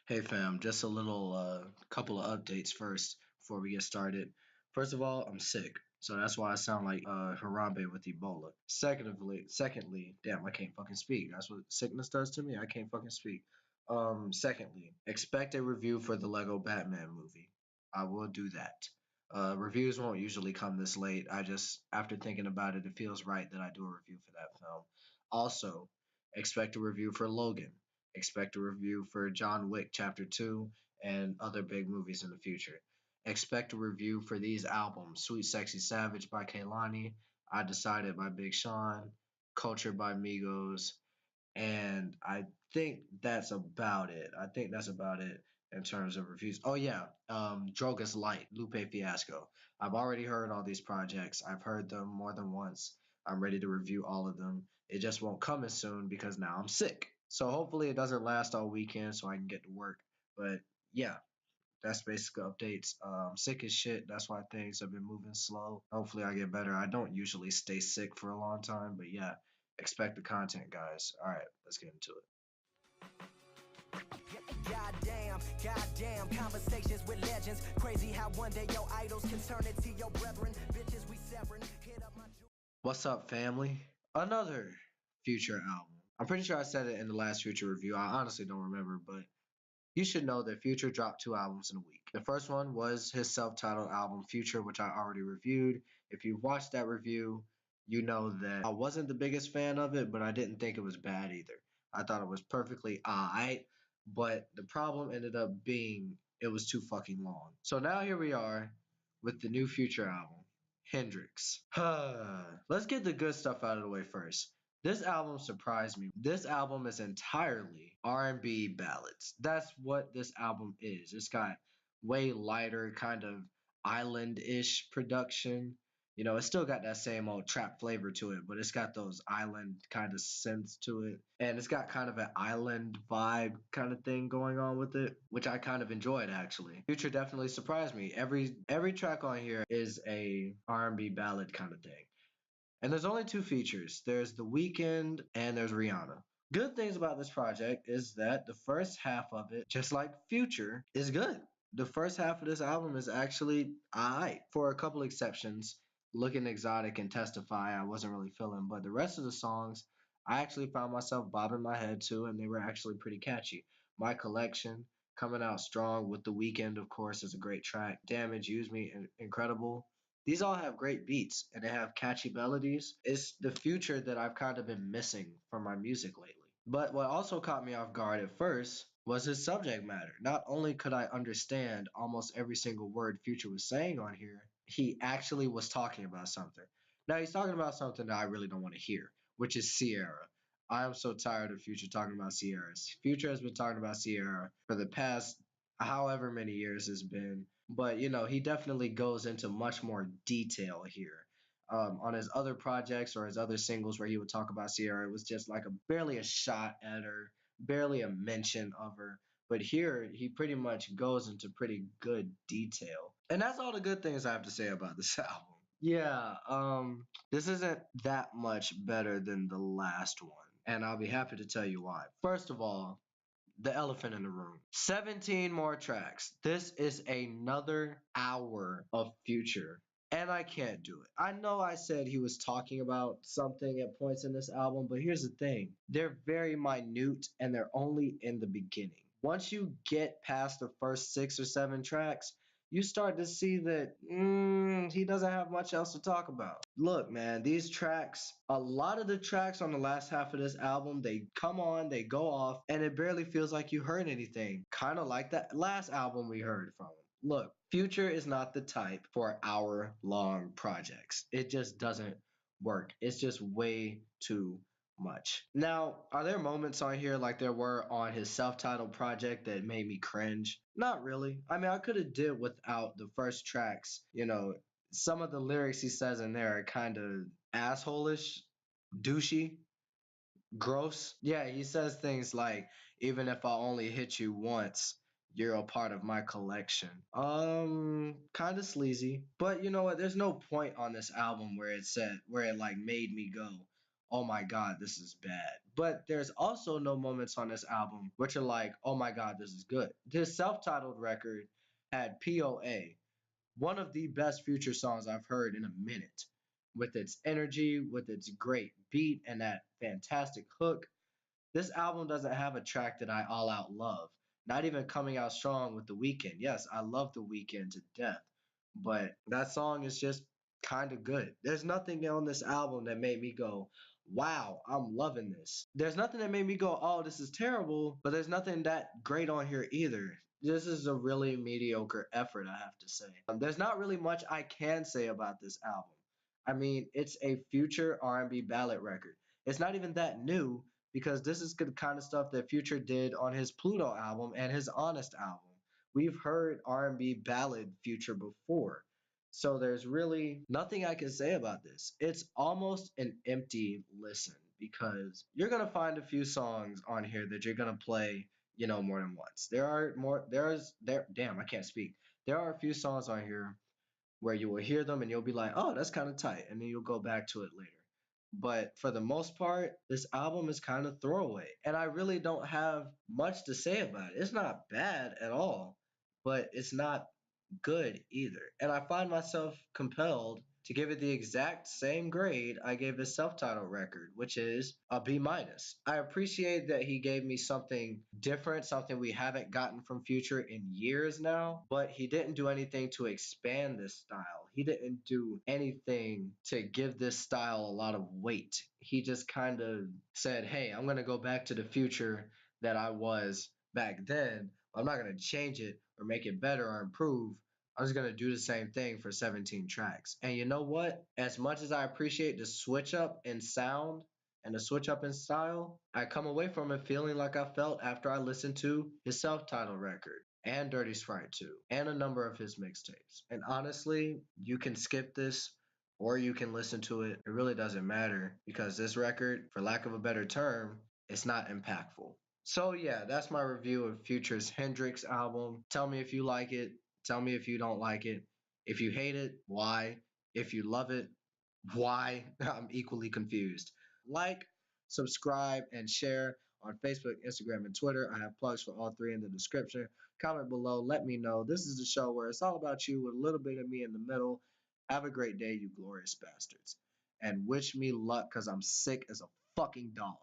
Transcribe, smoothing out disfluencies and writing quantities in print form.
Hey fam, just a little couple of updates first before we get started. First of all, I'm sick, so that's why I sound like Harambe with Ebola. Secondly, damn, I can't fucking speak. That's what sickness does to me. I can't fucking speak. Secondly, expect a review for the Lego Batman movie. I will do that. Reviews won't usually come this late. I just, after thinking about it, it feels right that I do a review for that film. Also, expect a review for Logan. Expect a review for John Wick Chapter 2 and other big movies in the future. Expect a review for these albums: Sweet Sexy Savage by Kaylani, I Decided by Big Sean, Culture by Migos, and I think that's about it. I think that's about it in terms of reviews. Oh yeah, Drogas Light, Lupe Fiasco. I've already heard all these projects. I've heard them more than once. I'm ready to review all of them. It just won't come as soon because now I'm sick. So hopefully it doesn't last all weekend so I can get to work. But yeah, that's basically updates. Sick as shit. That's why things have been moving slow. Hopefully I get better. I don't usually stay sick for a long time, but yeah, expect the content, guys. All right, let's get into it. Goddamn, conversations with legends. Crazy how one day your idols can turn into your brethren. Bitches we severing. Hit up my. What's up, family? Another Future album. I'm pretty sure I said it in the last Future review. I honestly don't remember, but you should know that Future dropped 2 albums in a week. The first one was his self-titled album Future, which I already reviewed. If you've watched that review, you know that I wasn't the biggest fan of it, but I didn't think it was bad either. I thought it was perfectly alright, but the problem ended up being it was too fucking long. So now here we are with the new Future album, Hendrix. Let's get the good stuff out of the way first. This album surprised me. This album is entirely R&B ballads. That's what this album is. It's got way lighter kind of island-ish production. You know, it's still got that same old trap flavor to it, but it's got those island kind of synths to it. And it's got kind of an island vibe kind of thing going on with it, which I kind of enjoyed actually. Future definitely surprised me. Every track on here is a R&B ballad kind of thing. And there's only two features. There's The Weeknd and there's Rihanna. Good things about this project is that the first half of it, just like Future, is good. The first half of this album is actually alright. For a couple exceptions, Looking Exotic and Testify, I wasn't really feeling, but the rest of the songs, I actually found myself bobbing my head to, and they were actually pretty catchy. My Collection, coming out strong with The Weeknd, of course, is a great track. Damage, Use Me, incredible. These all have great beats and they have catchy melodies. It's the Future that I've kind of been missing from my music lately. But what also caught me off guard at first was his subject matter. Not only could I understand almost every single word Future was saying on here, he actually was talking about something. Now he's talking about something that I really don't want to hear, which is Sierra. I am so tired of Future talking about Sierra. Future has been talking about Sierra for the past however many years it's been. But you know, he definitely goes into much more detail here. On his other projects or his other singles where he would talk about Sierra, it was just like a barely a shot at her, barely a mention of her. But here, he pretty much goes into pretty good detail. And that's all the good things I have to say about this album. Yeah, this isn't that much better than the last one. And I'll be happy to tell you why. First of all, the elephant in the room. 17 more tracks. This is another hour of Future. And I can't do it. I know I said he was talking about something at points in this album, but here's the thing. They're very minute and they're only in the beginning. Once you get past the first 6 or 7 tracks, you start to see that he doesn't have much else to talk about. Look, man, these tracks, a lot of the tracks on the last half of this album, they come on, they go off, and it barely feels like you heard anything. Kind of like that last album we heard from him. Look, Future is not the type for hour-long projects. It just doesn't work. It's just way too much. Now, are there moments on here like there were on his self-titled project that made me cringe? Not really. I mean, I could have did without the first tracks. You know, some of the lyrics he says in there are kind of asshole-ish, douchey, gross. Yeah, he says things like, even if I only hit you once, you're a part of my collection. Kind of sleazy. But you know what? There's no point on this album where it said, where it like made me go, oh my god, this is bad. But there's also no moments on this album which are like, oh my god, this is good. This self titled record had POA, one of the best Future songs I've heard in a minute. With its energy, with its great beat, and that fantastic hook, this album doesn't have a track that I all out love. Not even coming out strong with The Weeknd. Yes, I love The Weeknd to death, but that song is just kind of good. There's nothing on this album that made me go, wow, I'm loving this. There's nothing that made me go, oh, this is terrible, but there's nothing that great on here either. This is a really mediocre effort, I have to say. There's not really much I can say about this album. I mean, it's a Future R&B ballad record. It's not even that new because this is the kind of stuff that Future did on his Pluto album and his Honest album. We've heard R&B ballad Future before. So there's really nothing I can say about this. It's almost an empty listen because you're going to find a few songs on here that you're going to play, more than once. Damn, I can't speak. There are a few songs on here where you will hear them and you'll be like, oh, that's kind of tight. And then you'll go back to it later. But for the most part, this album is kind of throwaway. And I really don't have much to say about it. It's not bad at all, but it's not good either. And I find myself compelled to give it the exact same grade I gave his self-titled record, which is a B minus. I appreciate that he gave me something different, something we haven't gotten from Future in years now, but he didn't do anything to expand this style. He didn't do anything to give this style a lot of weight. He just kind of said, "Hey, I'm going to go back to the Future that I was back then. I'm not going to change it or make it better or improve. I was going to do the same thing for 17 tracks." And you know what? As much as I appreciate the switch up in sound and the switch up in style, I come away from it feeling like I felt after I listened to his self titled record and Dirty Sprite 2 and a number of his mixtapes. And honestly, you can skip this or you can listen to it. It really doesn't matter because this record, for lack of a better term, it's not impactful. So yeah, that's my review of Future's Hendrix album. Tell me if you like it. Tell me if you don't like it. If you hate it, why? If you love it, why? I'm equally confused. Like, subscribe, and share on Facebook, Instagram, and Twitter. I have plugs for all three in the description. Comment below. Let me know. This is the show where it's all about you with a little bit of me in the middle. Have a great day, you glorious bastards. And wish me luck because I'm sick as a fucking dog.